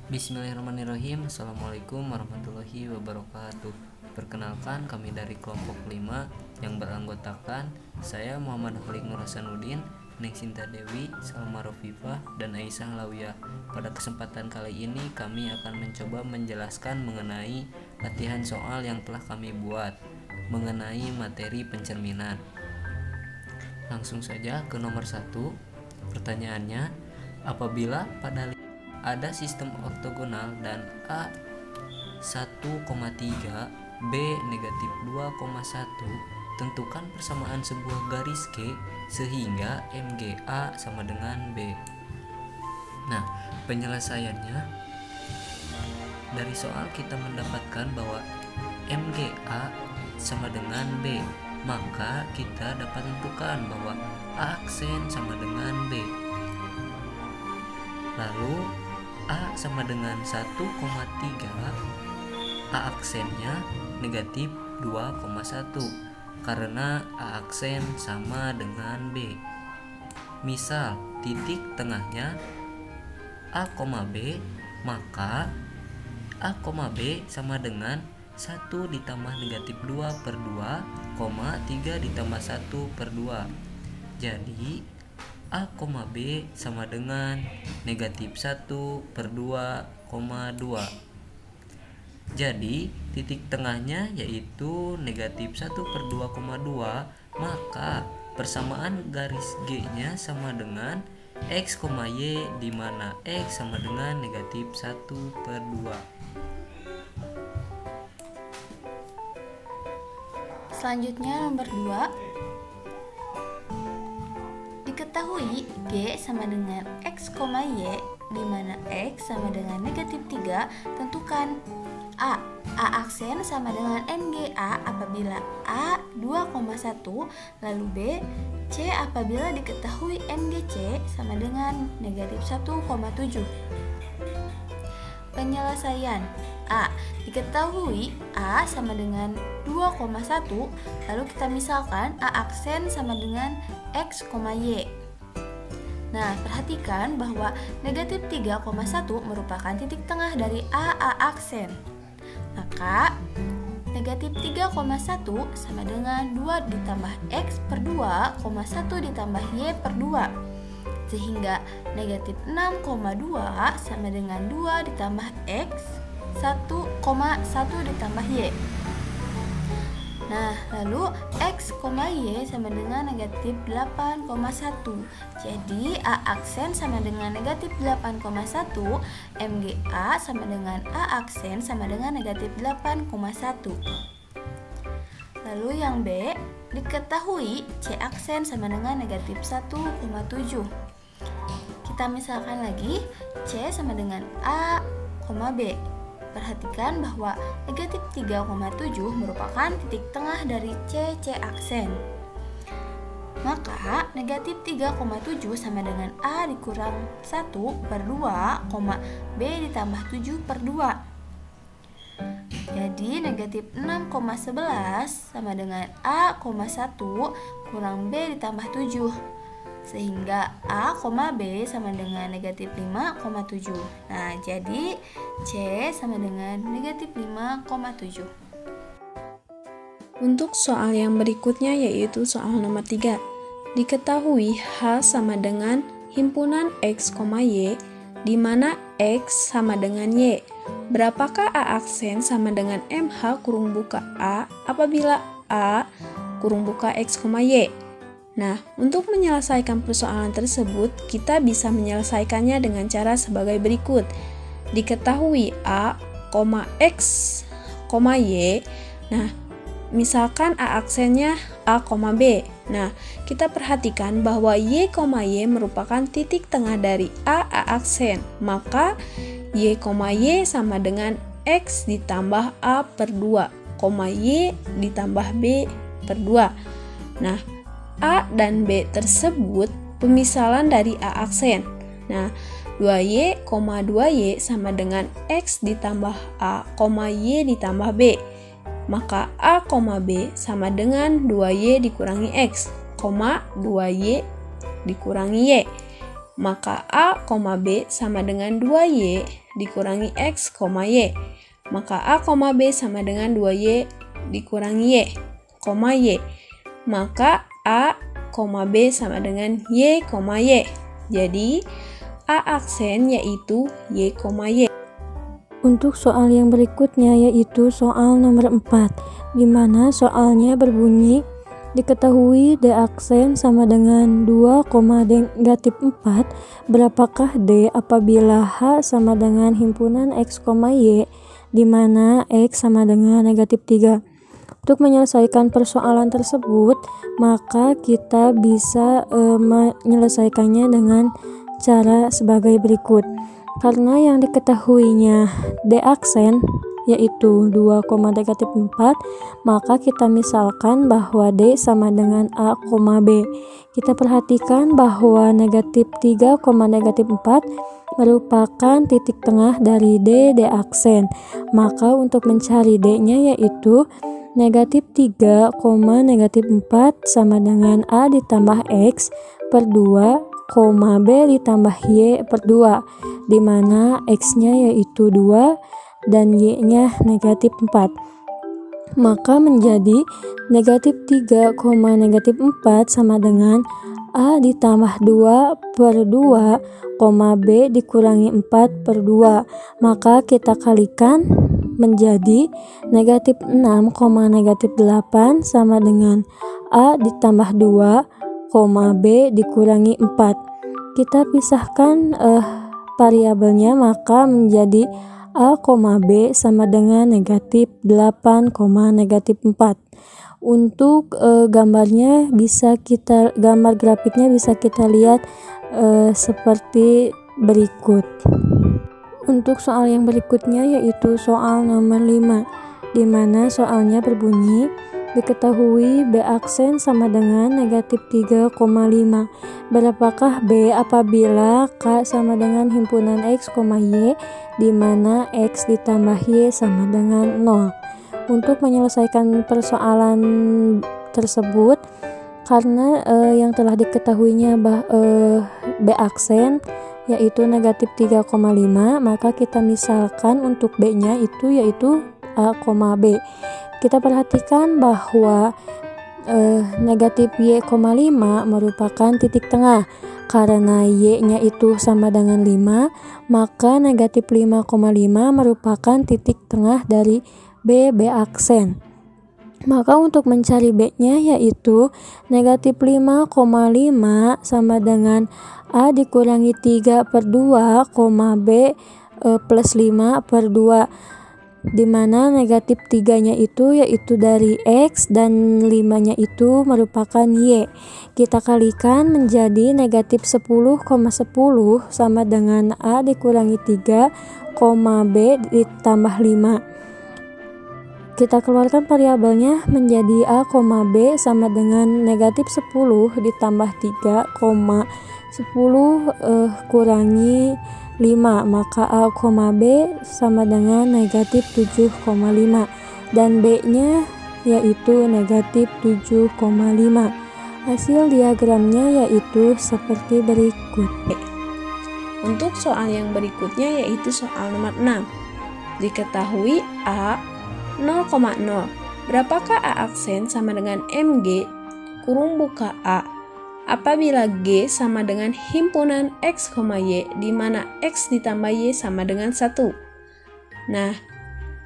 Bismillahirrahmanirrahim. Assalamualaikum warahmatullahi wabarakatuh. Perkenalkan, kami dari kelompok 5 yang beranggotakan saya Muhammad Holik Nur Hasanuddin, Neng Sinta Dewi, Salma Rofifah, dan Aisyah Lawiyah. Pada kesempatan kali ini kami akan mencoba menjelaskan mengenai latihan soal yang telah kami buat mengenai materi pencerminan. Langsung saja ke nomor 1. Pertanyaannya, apabila pada ada sistem ortogonal dan A 1,3 B negatif 2,1, tentukan persamaan sebuah garis G sehingga MGA sama dengan B. Nah, penyelesaiannya dari soal kita mendapatkan bahwa MGA sama dengan B, maka kita dapat tentukan bahwa A aksen sama dengan B. Lalu A sama dengan 1,3, A aksennya negatif 2,1 karena A aksen sama dengan B. Misal titik tengahnya A, B, maka A, B sama dengan 1 ditambah negatif 2 per 2, 3 ditambah 1 per 2. Jadi A, B sama dengan negatif 1 per 2,2. Jadi titik tengahnya yaitu negatif 1 per 2,2, maka persamaan garis G nya sama dengan X, Y, di mana X sama dengan negatif 1 per 2. Selanjutnya nomor 2. Diketahui G sama dengan X, Y, di mana X sama dengan negatif 3, tentukan A aksen sama dengan MGA apabila A 2,1, lalu B, C apabila diketahui MGC sama dengan negatif 1,7. Penyelesaian A diketahui A sama dengan 2,1, lalu kita misalkan A aksen sama dengan X, Y. Nah, perhatikan bahwa negatif 3,1 merupakan titik tengah dari A aksen. Maka negatif 3,1 sama dengan 2 ditambah X per 2, 1 ditambah Y per 2. Sehingga negatif 6,2 sama dengan 2 ditambah X, 1,1 ditambah Y. Nah, lalu X, Y sama dengan negatif 8,1. Jadi A aksen sama dengan negatif 8,1, MGA sama dengan A aksen sama dengan negatif 8,1. Lalu yang B, diketahui C aksen sama dengan negatif 1,7. Kita misalkan lagi, C sama dengan A, B. Perhatikan bahwa negatif 3,7 merupakan titik tengah dari C aksen. Maka negatif 3,7 sama dengan A dikurang 1 per 2, B ditambah 7 per 2. Jadi negatif 6,11 sama dengan A, 1 kurang B ditambah 7. Sehingga A, B sama dengan negatif 5,7. Nah, jadi C sama dengan negatif 5,7. Untuk soal yang berikutnya yaitu soal nomor 3. Diketahui H sama dengan himpunan X, Y, di mana X sama dengan Y. Berapakah A aksen sama dengan MH kurung buka A apabila A kurung buka X, Y? Nah, untuk menyelesaikan persoalan tersebut, kita bisa menyelesaikannya dengan cara sebagai berikut. Diketahui A, X, Y. Nah, misalkan A aksennya A, B. Nah, kita perhatikan bahwa Y, merupakan titik tengah dari A aksen. Maka Y, sama dengan X ditambah A per 2, Y ditambah B per 2. Nah, A dan B tersebut pemisalan dari A aksen. Nah, 2Y, 2Y sama dengan X ditambah A, Y ditambah B. Maka A, B sama dengan 2Y dikurangi X, 2Y dikurangi Y. maka A, B sama dengan 2Y dikurangi X, Y. Maka A, B sama dengan 2Y dikurangi Y, Y. Maka A, B sama dengan Y, Y. Jadi, A aksen yaitu Y, Y. Untuk soal yang berikutnya yaitu soal nomor 4, di mana soalnya berbunyi diketahui D aksen sama dengan 2, negatif 4. Berapakah D apabila H sama dengan himpunan X, Y, di mana X sama dengan negatif 3. Untuk menyelesaikan persoalan tersebut, maka kita bisa menyelesaikannya dengan cara sebagai berikut. Karena yang diketahuinya D aksen yaitu 2, negatif 4, maka kita misalkan bahwa D sama dengan A, B. Kita perhatikan bahwa negatif 3, negatif 4 merupakan titik tengah dari D aksen. Maka untuk mencari D-nya yaitu negatif 3, negatif 4 sama dengan A ditambah X per 2, B ditambah Y per 2, di mana X-nya yaitu 2 dan Y-nya negatif 4. Maka menjadi negatif 3, negatif 4 sama dengan A ditambah 2 per 2, B dikurangi 4 per 2. Maka kita kalikan menjadi negatif 6, negatif 8 sama dengan A ditambah 2, B dikurangi 4. Kita pisahkan variabelnya, maka menjadi A, B sama dengan negatif 8, negatif 4. Untuk gambar grafiknya bisa kita lihat seperti berikut. Untuk soal yang berikutnya yaitu soal nomor 5, di mana soalnya berbunyi diketahui B aksen sama dengan negatif 3,5. Berapakah B apabila K sama dengan himpunan X, Y, di mana X ditambah Y sama dengan 0. Untuk menyelesaikan persoalan tersebut, karena yang telah diketahuinya B aksen yaitu negatif 3,5, maka kita misalkan untuk B-nya itu yaitu A, B. Kita perhatikan bahwa negatif Y,5 merupakan titik tengah. Karena Y-nya itu sama dengan 5, maka negatif 5,5 merupakan titik tengah dari B aksen. Maka untuk mencari B-nya yaitu negatif 5,5 sama dengan A dikurangi 3 per 2, B plus 5 per 2. Di mana negatif 3-nya itu yaitu dari X dan 5-nya itu merupakan Y. Kita kalikan menjadi negatif 10,10 sama dengan A dikurangi 3, B ditambah 5. Kita keluarkan variabelnya menjadi A, B sama dengan negatif 10 ditambah 3, 10 kurangi 5, maka A, B sama dengan negatif 7,5 dan B-nya yaitu negatif 7,5. Hasil diagramnya yaitu seperti berikut. Untuk soal yang berikutnya yaitu soal nomor 6. Diketahui A 0,0. Berapakah A aksen sama dengan MG kurung buka A apabila G sama dengan himpunan X, Y, di mana X ditambah Y sama dengan 1. Nah,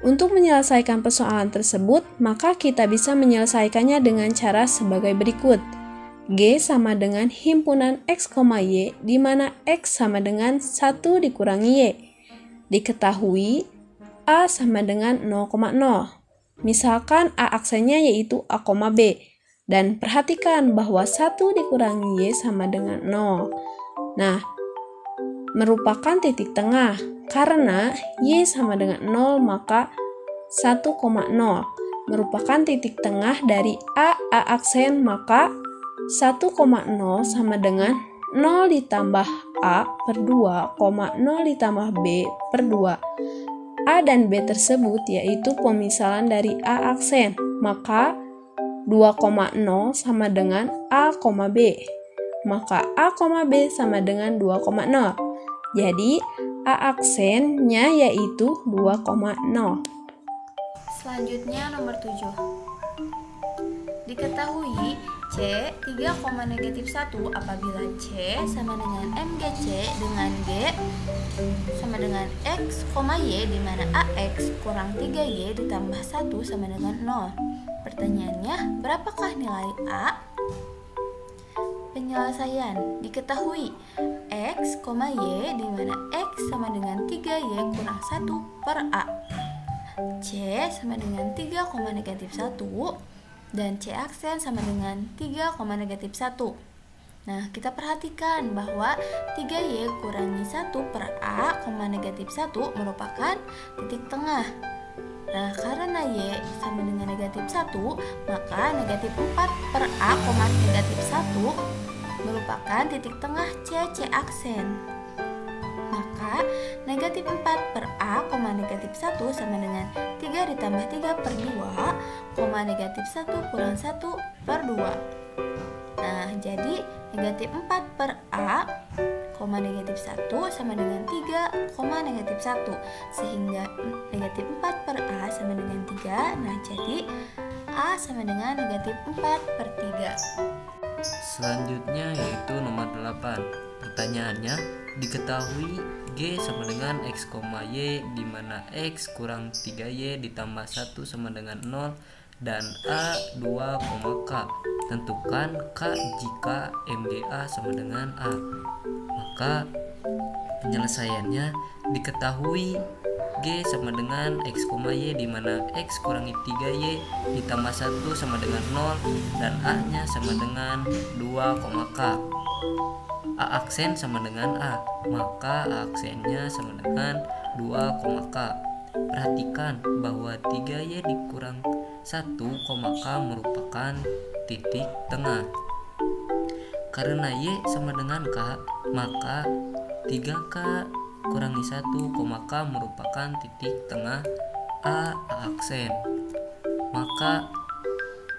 untuk menyelesaikan persoalan tersebut, maka kita bisa menyelesaikannya dengan cara sebagai berikut. G sama dengan himpunan X, Y, di mana X sama dengan 1 dikurangi Y. Diketahui A sama dengan 0,0. Misalkan A aksennya yaitu A, B. Dan perhatikan bahwa 1 dikurangi Y sama dengan 0. Nah, merupakan titik tengah. Karena Y sama dengan 0, maka 1,0 merupakan titik tengah dari A aksen, maka 1,0 sama dengan 0 ditambah A per 2, 0 ditambah B per 2. A dan B tersebut yaitu pemisalan dari A aksen, maka 2,0 sama dengan A, B. maka A, B sama dengan 2,0. Jadi A aksennya yaitu 2,0. Selanjutnya nomor 7. Diketahui C 3,-1 apabila C sama dengan MGC dengan G sama dengan X, Y di mana AX kurang 3Y ditambah 1 sama dengan 0. Pertanyaannya, berapakah nilai A? Penyelesaian. Diketahui X, Y di mana X sama dengan 3Y kurang 1 per A. C sama dengan 3,-1 dan C aksen sama dengan 3,-1. Nah, kita perhatikan bahwa 3Y kurangi 1 per A, -1 merupakan titik tengah. Nah, karena Y sama dengan -1, maka -4 per A, -1 merupakan titik tengah C aksen. Maka -4 per A, -1 sama dengan 3 ditambah 3 per 2, -1 kurang 1 per 2. Nah, jadi -4 per A, -1 sama dengan 3, -1. Sehingga -4 per A sama dengan 3. Nah, jadi A sama dengan -4 per 3. Selanjutnya yaitu nomor 8. Pertanyaannya, diketahui G sama dengan X, Y di mana X kurang 3Y ditambah 1 sama dengan 0 dan A 2, K. Tentukan K jika MGA sama dengan A. Maka penyelesaiannya, diketahui G sama dengan X, Y di mana X kurangi 3Y ditambah 1 sama dengan 0 dan A nya sama dengan 2, K. A aksen sama dengan A, maka A aksennya sama dengan 2, K. Perhatikan bahwa 3Y dikurang 1, K merupakan titik tengah. Karena Y sama dengan K, maka 3K kurangi 1, K merupakan titik tengah A aksen. Maka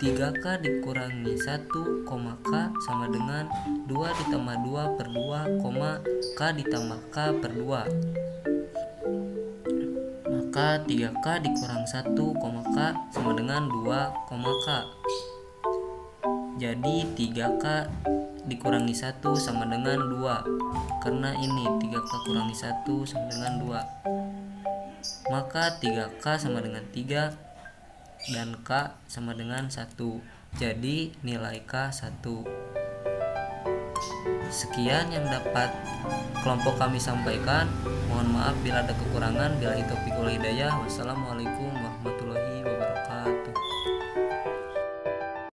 3K dikurangi 1, K sama dengan 2 ditambah 2 per 2, K ditambah K per 2. Maka 3K dikurang 1, K sama dengan 2, K. Jadi 3K dikurangi 1 sama dengan 2. Karena ini 3K kurangi 1 sama dengan 2. Maka 3K sama dengan 3 dan K sama dengan 1. Jadi nilai K 1. Sekian yang dapat kelompok kami sampaikan. Mohon maaf bila ada kekurangan. Billahi taufiq wal hidayah. Wassalamualaikum warahmatullahi wabarakatuh.